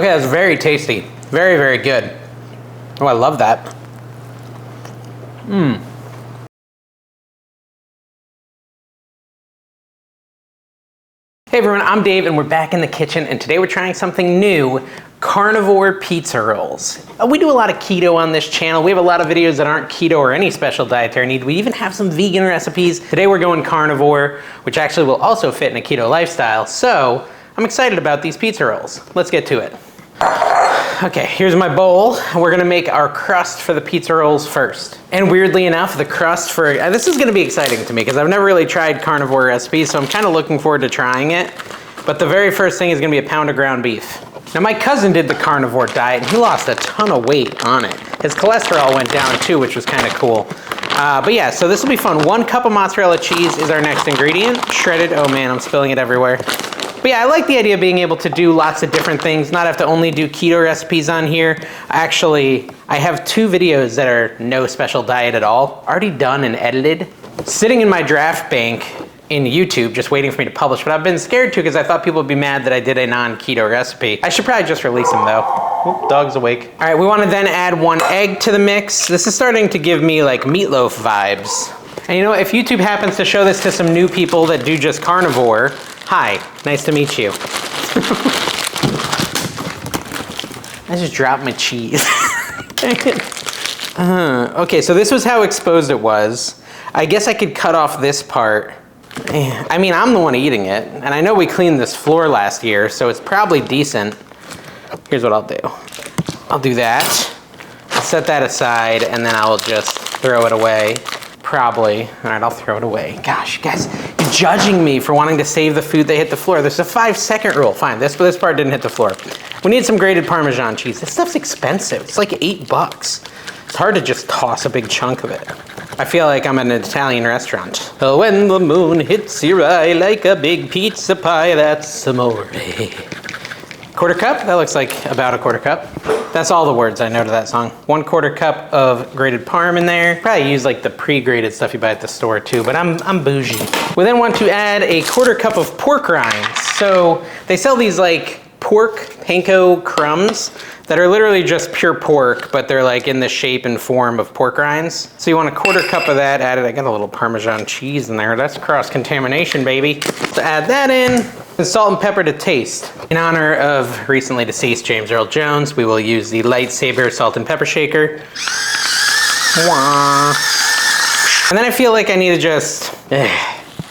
Okay, that's very tasty. Very, very good. Oh, I love that. Hey everyone, I'm Dave and we're back in the kitchen, and today we're trying something new, Carnivore Pizza Rolls. We do a lot of keto on this channel. We have a lot of videos that aren't keto or any special dietary need. We even have some vegan recipes. Today we're going carnivore, which actually will also fit in a keto lifestyle. So I'm excited about these pizza rolls. Let's get to it. Okay, here's my bowl. We're gonna make our crust for the pizza rolls first. And weirdly enough, the crust for, this is gonna be exciting to me because I've never really tried carnivore recipes, so I'm kind of looking forward to trying it. But the very first thing is gonna be a pound of ground beef. Now my cousin did the carnivore diet and he lost a ton of weight on it. His cholesterol went down too, which was kind of cool. But yeah, so this will be fun. 1 cup of mozzarella cheese is our next ingredient. Shredded, oh man, I'm spilling it everywhere. But yeah, I like the idea of being able to do lots of different things, not have to only do keto recipes on here. Actually, I have 2 videos that are no special diet at all, already done and edited, sitting in my draft bank in YouTube, just waiting for me to publish. But I've been scared to because I thought people would be mad that I did a non-keto recipe. I should probably just release them though. Oop, dog's awake. All right, we want to then add 1 egg to the mix. This is starting to give me like meatloaf vibes. And you know, if YouTube happens to show this to some new people that do just carnivore, hi, nice to meet you. I just dropped my cheese. Okay, so this was how exposed it was. I guess I could cut off this part. I mean, I'm the one eating it, and I know we cleaned this floor last year, so it's probably decent. Here's what I'll do. I'll do that, I'll set that aside, and then I'll just throw it away. Probably. All right, I'll throw it away. Gosh, guys, you're judging me for wanting to save the food that hit the floor. There's a 5-second rule. Fine, this part didn't hit the floor. We need some grated parmesan cheese. This stuff's expensive. It's like $8. It's hard to just toss a big chunk of it. I feel like I'm at an Italian restaurant. Oh, when the moon hits your eye like a big pizza pie, that's amore. 1/4 cup? That looks like about a 1/4 cup. That's all the words I know to that song. 1/4 cup of grated parm in there. Probably use like the pre-grated stuff you buy at the store too, but I'm bougie. We then want to add a 1/4 cup of pork rinds. So they sell these like pork panko crumbs that are literally just pure pork, but they're like in the shape and form of pork rinds. So you want a 1/4 cup of that added. I got a little Parmesan cheese in there. That's cross-contamination, baby. So add that in. And salt and pepper to taste. In honor of recently deceased James Earl Jones, we will use the Lightsaber salt and pepper shaker. Wah. And then I feel like I need to just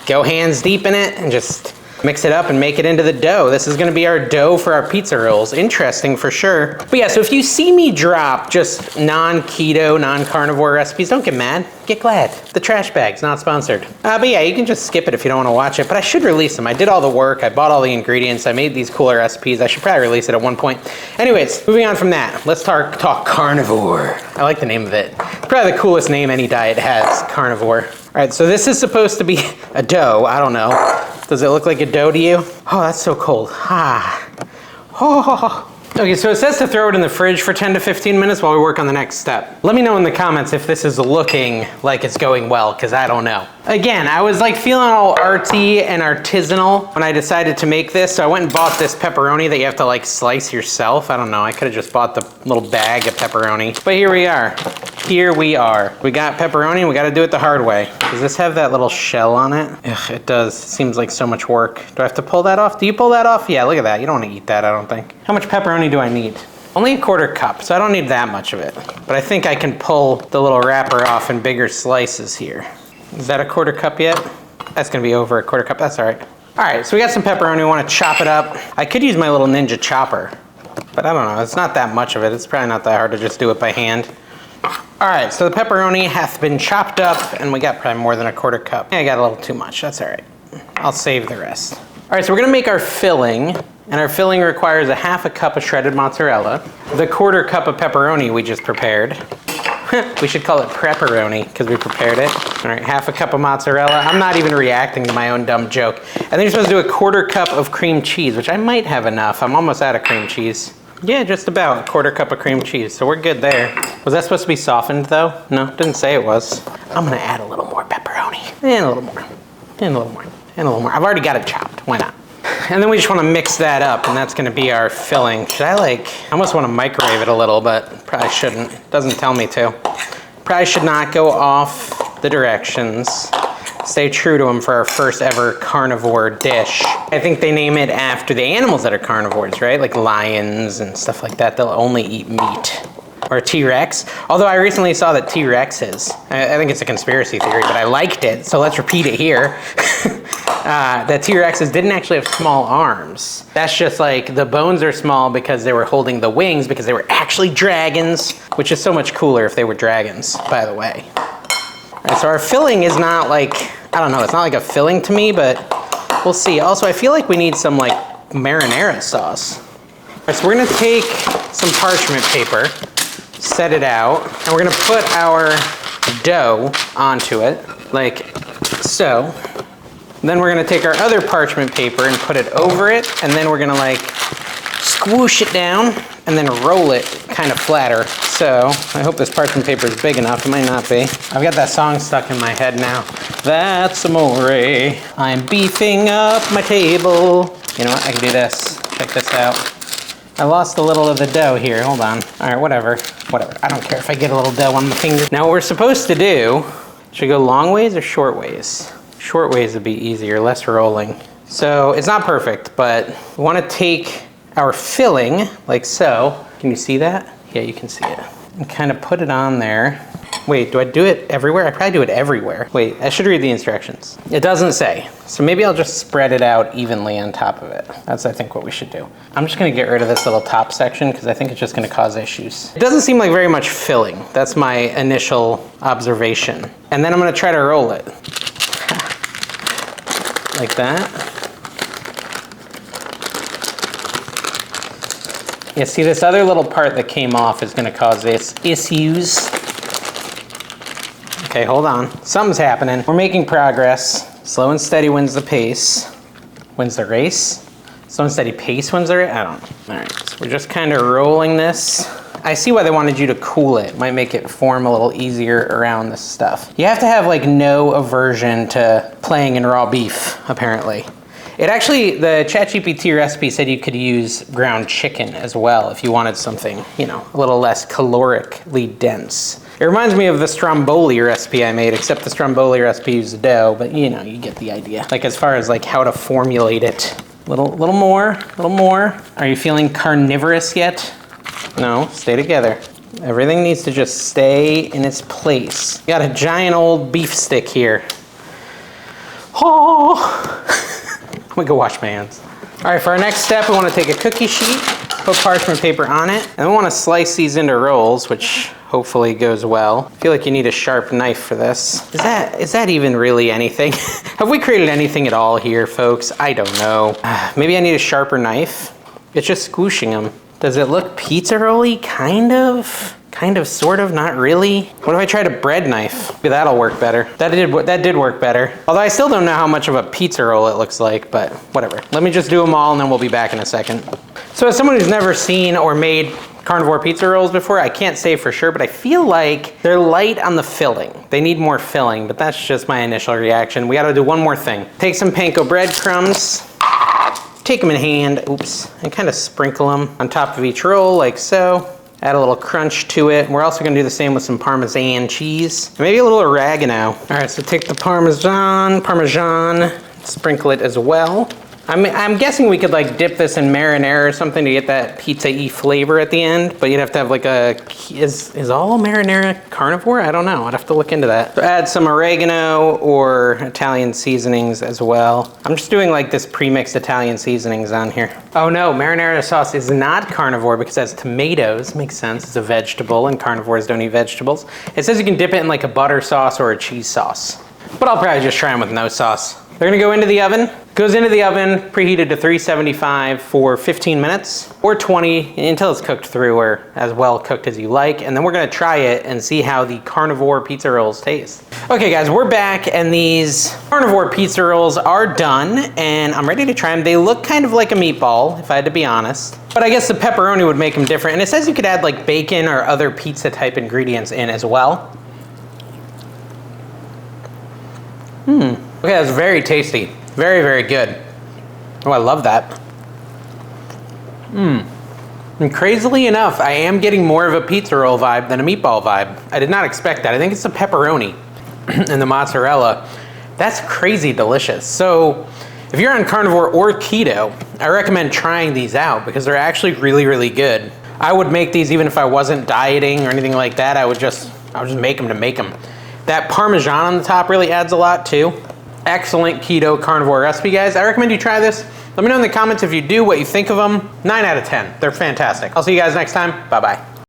go hands deep in it and just mix it up and make it into the dough. This is gonna be our dough for our pizza rolls. Interesting for sure. But yeah, so if you see me drop just non-keto, non-carnivore recipes, don't get mad, get glad. The trash bag's not sponsored. But yeah, you can just skip it if you don't wanna watch it, but I should release them. I did all the work, I bought all the ingredients, I made these cooler recipes. I should probably release it at one point. Anyways, moving on from that, let's talk carnivore. I like the name of it. It's probably the coolest name any diet has, carnivore. All right, so this is supposed to be a dough, I don't know. Does it look like a dough to you? Oh, that's so cold. Ah. Oh. Okay, so it says to throw it in the fridge for 10 to 15 minutes while we work on the next step. Let me know in the comments if this is looking like it's going well, because I don't know. Again, I was like feeling all artsy and artisanal when I decided to make this, so I went and bought this pepperoni that you have to like slice yourself. I don't know, I could have just bought the little bag of pepperoni. But here we are. Here we are. We got pepperoni and we gotta do it the hard way. Does this have that little shell on it? Ugh, it does. It seems like so much work. Do I have to pull that off? Do you pull that off? Yeah, look at that. You don't wanna eat that, I don't think. How much pepperoni do I need? Only a 1/4 cup, so I don't need that much of it. But I think I can pull the little wrapper off in bigger slices here. Is that a 1/4 cup yet? That's gonna be over a 1/4 cup, that's all right. All right, so we got some pepperoni, we wanna chop it up. I could use my little ninja chopper, but I don't know, it's not that much of it. It's probably not that hard to just do it by hand. All right, so the pepperoni hath been chopped up and we got probably more than a 1/4 cup. Yeah, I got a little too much, that's all right. I'll save the rest. All right, so we're gonna make our filling, and our filling requires a 1/2 cup of shredded mozzarella, the 1/4 cup of pepperoni we just prepared. We should call it pepperoni because we prepared it. All right, 1/2 cup of mozzarella. I'm not even reacting to my own dumb joke. And then you're supposed to do a 1/4 cup of cream cheese, which I might have enough. I'm almost out of cream cheese. Yeah, just about a 1/4 cup of cream cheese, so we're good there. Was that supposed to be softened though? No, didn't say it was. I'm gonna add a little more pepperoni. And a little more, and a little more, and a little more. I've already got it chopped, why not? And then we just want to mix that up, and that's going to be our filling. Should I almost want to microwave it a little, but probably shouldn't. It doesn't tell me to. Probably should not go off the directions. Stay true to them for our first ever carnivore dish. I think they name it after the animals that are carnivores, right? Like lions and stuff like that. They'll only eat meat. Or T-Rex. Although I recently saw that T-Rexes, I think it's a conspiracy theory, but I liked it, so let's repeat it here. That T-Rexes didn't actually have small arms. That's just like the bones are small because they were holding the wings because they were actually dragons, which is so much cooler if they were dragons, by the way. All right, so our filling is not like, I don't know, it's not like a filling to me, but we'll see. Also, I feel like we need some like marinara sauce. All right, so we're gonna take some parchment paper, set it out, and we're gonna put our dough onto it, like so. Then we're gonna take our other parchment paper and put it over it, and then we're gonna like squish it down and then roll it kind of flatter. So I hope this parchment paper is big enough. It might not be. I've got that song stuck in my head now. That's amore. I'm beefing up my table. You know what? I can do this. Check this out. I lost a little of the dough here. Hold on. All right, whatever. I don't care if I get a little dough on my finger. Now what we're supposed to do, should we go long ways or short ways? Short ways would be easier, less rolling. So it's not perfect, but we want to take our filling like so. Can you see that? Yeah, you can see it. And kind of put it on there. Wait, do I do it everywhere? I probably do it everywhere. Wait, I should read the instructions. It doesn't say. So maybe I'll just spread it out evenly on top of it. That's, I think, what we should do. I'm just gonna get rid of this little top section because I think it's just gonna cause issues. It doesn't seem like very much filling. That's my initial observation. And then I'm gonna try to roll it. Like that. Yeah, see this other little part that came off is gonna cause this issues. Okay, hold on. Something's happening. We're making progress. Slow and steady wins the pace. Wins the race? Slow and steady pace wins the race? I don't know. All right, so we're just kind of rolling this. I see why they wanted you to cool it. Might make it form a little easier around this stuff. You have to have like no aversion to playing in raw beef, apparently. It actually, the ChatGPT recipe said you could use ground chicken as well if you wanted something, you know, a little less calorically dense. It reminds me of the stromboli recipe I made, except the stromboli recipe used dough, but you know, you get the idea. Like as far as like how to formulate it. Little more. Are you feeling carnivorous yet? No, stay together. Everything needs to just stay in its place. Got a giant old beef stick here. Oh! I'm gonna go wash my hands. All right, for our next step, we wanna take a cookie sheet, put parchment paper on it, and we wanna slice these into rolls, which hopefully goes well. I feel like you need a sharp knife for this. Is that even really anything? Have we created anything at all here, folks? I don't know. Maybe I need a sharper knife. It's just squooshing them. Does it look pizza roll-y? Kind of, sort of, not really. What if I tried a bread knife? Maybe that'll work better. That did work better. Although I still don't know how much of a pizza roll it looks like, but whatever. Let me just do them all and then we'll be back in a second. So as someone who's never seen or made carnivore pizza rolls before, I can't say for sure, but I feel like they're light on the filling. They need more filling, but that's just my initial reaction. We gotta do one more thing. Take some panko breadcrumbs, take them in hand, oops, and kind of sprinkle them on top of each roll like so. Add a little crunch to it. We're also gonna do the same with some Parmesan cheese, and maybe a little oregano. All right, so take the Parmesan, sprinkle it as well. I'm guessing we could like dip this in marinara or something to get that pizza-y flavor at the end, but you'd have to have like is all marinara carnivore? I don't know, I'd have to look into that. So add some oregano or Italian seasonings as well. I'm just doing like this pre-mixed Italian seasonings on here. Oh no, marinara sauce is not carnivore because it has tomatoes. Makes sense, it's a vegetable and carnivores don't eat vegetables. It says you can dip it in like a butter sauce or a cheese sauce, but I'll probably just try them with no sauce. They're gonna go into the oven. Goes into the oven, preheated to 375 for 15 minutes or 20 until it's cooked through or as well cooked as you like. And then we're gonna try it and see how the carnivore pizza rolls taste. Okay guys, we're back and these carnivore pizza rolls are done and I'm ready to try them. They look kind of like a meatball, if I had to be honest. But I guess the pepperoni would make them different. And it says you could add like bacon or other pizza type ingredients in as well. Okay, that's very tasty. Very, very good. Oh, I love that. And crazily enough, I am getting more of a pizza roll vibe than a meatball vibe. I did not expect that. I think it's the pepperoni and the mozzarella. That's crazy delicious. So if you're on carnivore or keto, I recommend trying these out because they're actually really, really good. I would make these even if I wasn't dieting or anything like that. I would just make them to make them. That parmesan on the top really adds a lot too. Excellent keto carnivore recipe, guys. I recommend you try this. Let me know in the comments if you do, what you think of them. 9 out of 10. They're fantastic. I'll see you guys next time. Bye-bye.